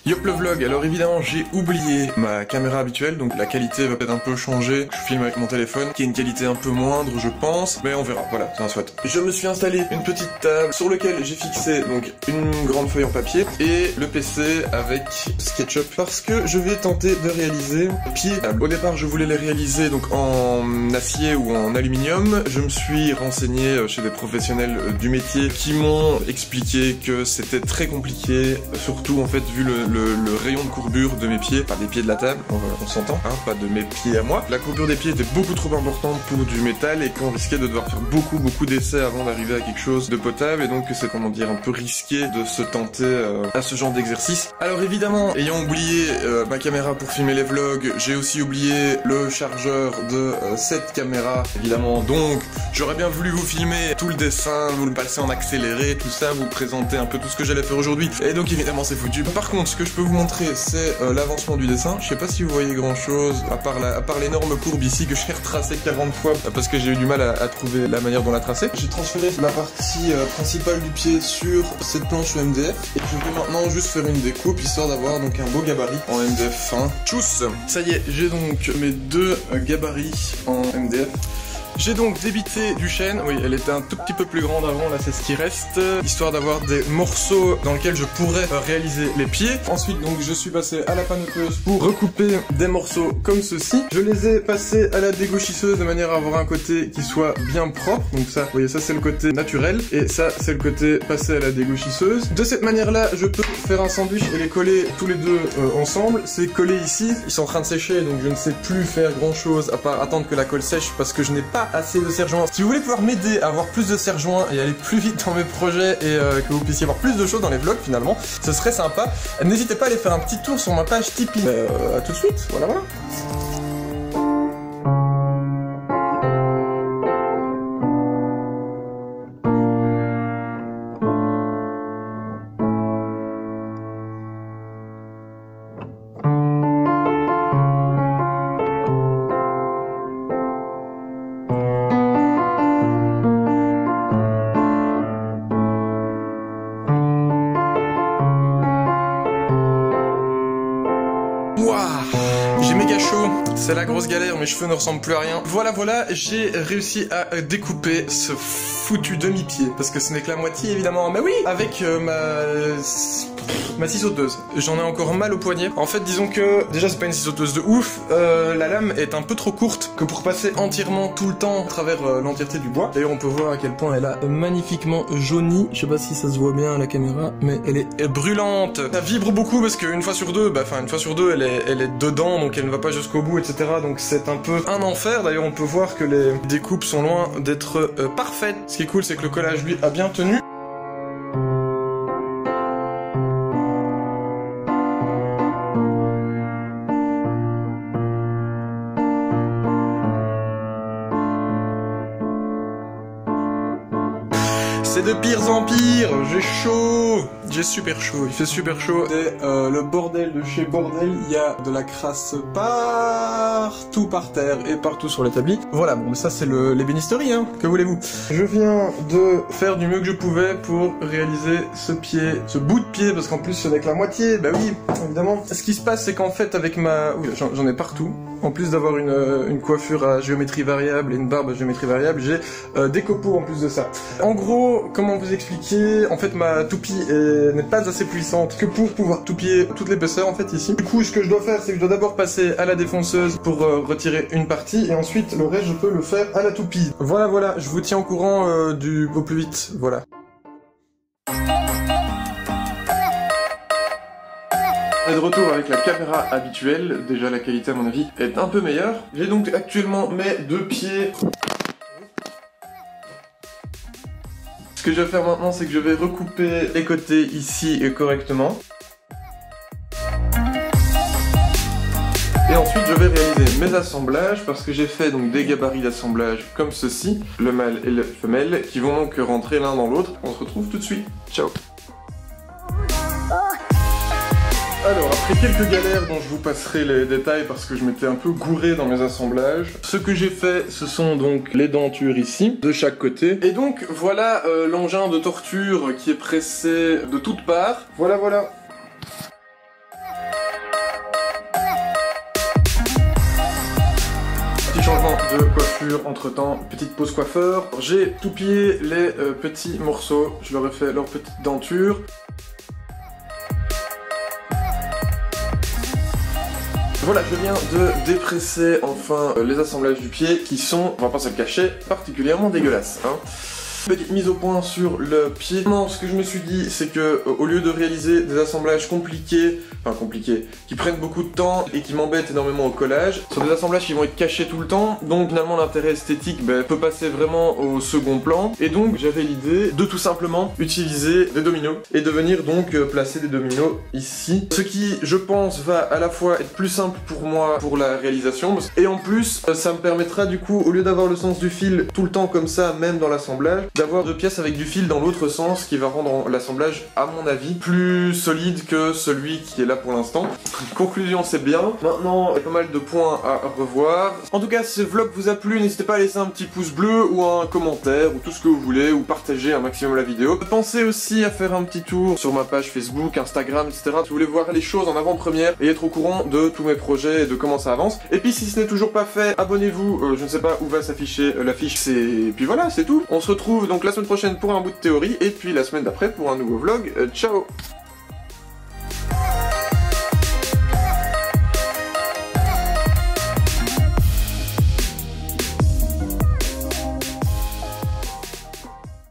Yop le vlog, alors évidemment j'ai oublié ma caméra habituelle, donc la qualité va peut-être un peu changer. Je filme avec mon téléphone, qui a une qualité un peu moindre je pense, mais on verra, voilà, c'est un soit. Je me suis installé une petite table sur laquelle j'ai fixé donc une grande feuille en papier et le PC avec SketchUp parce que je vais tenter de réaliser pieds. Au départ je voulais les réaliser donc en acier ou en aluminium. Je me suis renseigné chez des professionnels du métier qui m'ont expliqué que c'était très compliqué, surtout en fait vu le rayon de courbure de mes pieds, pas des pieds de la table, on s'entend, hein, pas de mes pieds à moi. La courbure des pieds était beaucoup trop importante pour du métal et qu'on risquait de devoir faire beaucoup d'essais avant d'arriver à quelque chose de potable et donc c'est comment dire un peu risqué de se tenter à ce genre d'exercice. Alors évidemment, ayant oublié ma caméra pour filmer les vlogs, j'ai aussi oublié le chargeur de cette caméra évidemment, donc j'aurais bien voulu vous filmer tout le dessin, vous le passer en accéléré, tout ça, vous présenter un peu tout ce que j'allais faire aujourd'hui et donc évidemment c'est foutu. Par contre ce que je peux vous montrer c'est l'avancement du dessin. Je sais pas si vous voyez grand chose à part l'énorme courbe ici que j'ai retracé 40 fois parce que j'ai eu du mal à trouver la manière dont la tracer. J'ai transféré la partie principale du pied sur cette planche MDF et je vais maintenant juste faire une découpe histoire d'avoir donc un beau gabarit en MDF fin. Tchuss. Ça y est, j'ai donc mes deux gabarits en MDF. J'ai donc débité du chêne, oui elle était un tout petit peu plus grande avant, là c'est ce qui reste, histoire d'avoir des morceaux dans lesquels je pourrais réaliser les pieds. Ensuite donc je suis passé à la panoteuse pour recouper des morceaux comme ceci. Je les ai passés à la dégauchisseuse de manière à avoir un côté qui soit bien propre, donc ça, vous voyez ça c'est le côté naturel, et ça c'est le côté passé à la dégauchisseuse. De cette manière là je peux faire un sandwich et les coller tous les deux ensemble. C'est collé ici, ils sont en train de sécher donc je ne sais plus faire grand chose à part attendre que la colle sèche parce que je n'ai pas assez de serre-joints. Si vous voulez pouvoir m'aider à avoir plus de serre-joints et aller plus vite dans mes projets et que vous puissiez avoir plus de choses dans les vlogs finalement, ce serait sympa. N'hésitez pas à aller faire un petit tour sur ma page Tipeee. À tout de suite, voilà. J'ai méga chaud, c'est la grosse galère, mes cheveux ne ressemblent plus à rien. Voilà, j'ai réussi à découper ce foutu demi-pied, parce que ce n'est que la moitié évidemment, mais oui, avec ma scie sauteuse. J'en ai encore mal au poignet. En fait, disons que, déjà c'est pas une scie sauteuse de ouf, la lame est un peu trop courte que pour passer entièrement tout le temps à travers l'entièreté du bois. D'ailleurs, on peut voir à quel point elle a magnifiquement jauni. Je sais pas si ça se voit bien à la caméra, mais elle est brûlante. Ça vibre beaucoup parce qu'une fois sur deux, elle est dedans, donc elle ne va pas jusqu'au bout, etc. Donc c'est un peu un enfer. D'ailleurs, on peut voir que les découpes sont loin d'être parfaites. Ce qui est cool, c'est que le collage, lui, a bien tenu. C'est de pire en pire, j'ai chaud, j'ai super chaud, il fait super chaud. C'est le bordel de chez Bordel, il y a de la crasse partout par terre et partout sur l'établi. Voilà, bon ça c'est l'ébénisterie, hein, que voulez-vous. Je viens de faire du mieux que je pouvais pour réaliser ce pied, ce bout de pied, parce qu'en plus ce n'est que la moitié, bah oui, évidemment. Ce qui se passe c'est qu'en fait avec ma... Oui, j'en ai partout. En plus d'avoir une coiffure à géométrie variable et une barbe à géométrie variable, j'ai des copeaux en plus de ça. En gros, comment vous expliquer, en fait ma toupie n'est pas assez puissante que pour pouvoir toupiller toute l'épaisseur en fait ici. Du coup ce que je dois faire c'est que je dois d'abord passer à la défonceuse pour retirer une partie et ensuite le reste je peux le faire à la toupie. Voilà, je vous tiens au courant au plus vite, voilà. De retour avec la caméra habituelle, déjà la qualité à mon avis est un peu meilleure. J'ai donc actuellement mes deux pieds. Ce que je vais faire maintenant c'est que je vais recouper les côtés ici correctement. Et ensuite je vais réaliser mes assemblages parce que j'ai fait donc des gabarits d'assemblage comme ceci, le mâle et la femelle, qui vont donc rentrer l'un dans l'autre. On se retrouve tout de suite. Ciao. Alors, après quelques galères dont je vous passerai les détails parce que je m'étais un peu gouré dans mes assemblages, ce que j'ai fait, ce sont donc les dentures ici, de chaque côté. Et donc, voilà l'engin de torture qui est pressé de toutes parts. Voilà. de coiffure entre temps, petite pause coiffeur. J'ai tout plié les petits morceaux, je leur ai fait leur petite denture. Voilà, je viens de dépresser enfin les assemblages du pied qui sont, on va pas se le cacher, particulièrement dégueulasses. Hein. Petite mise au point sur le pied. Non, ce que je me suis dit, c'est que au lieu de réaliser des assemblages compliqués, qui prennent beaucoup de temps et qui m'embêtent énormément au collage, ce sont des assemblages qui vont être cachés tout le temps, donc finalement l'intérêt esthétique peut passer vraiment au second plan. Et donc j'avais l'idée de tout simplement utiliser des dominos et de venir donc placer des dominos ici. Ce qui, je pense, va à la fois être plus simple pour moi pour la réalisation, et en plus ça me permettra du coup, au lieu d'avoir le sens du fil tout le temps comme ça, même dans l'assemblage, d'avoir deux pièces avec du fil dans l'autre sens, qui va rendre l'assemblage, à mon avis, plus solide que celui qui est là pour l'instant. Conclusion, c'est bien. Maintenant, il y a pas mal de points à revoir. En tout cas, si ce vlog vous a plu, n'hésitez pas à laisser un petit pouce bleu ou un commentaire, ou tout ce que vous voulez, ou partager un maximum la vidéo. Pensez aussi à faire un petit tour sur ma page Facebook, Instagram, etc. Si vous voulez voir les choses en avant-première et être au courant de tous mes projets et de comment ça avance. Et puis, si ce n'est toujours pas fait, abonnez-vous. Je ne sais pas où va s'afficher l'affiche. Et puis voilà, c'est tout. On se retrouve donc la semaine prochaine pour un bout de théorie, et puis la semaine d'après pour un nouveau vlog. Ciao!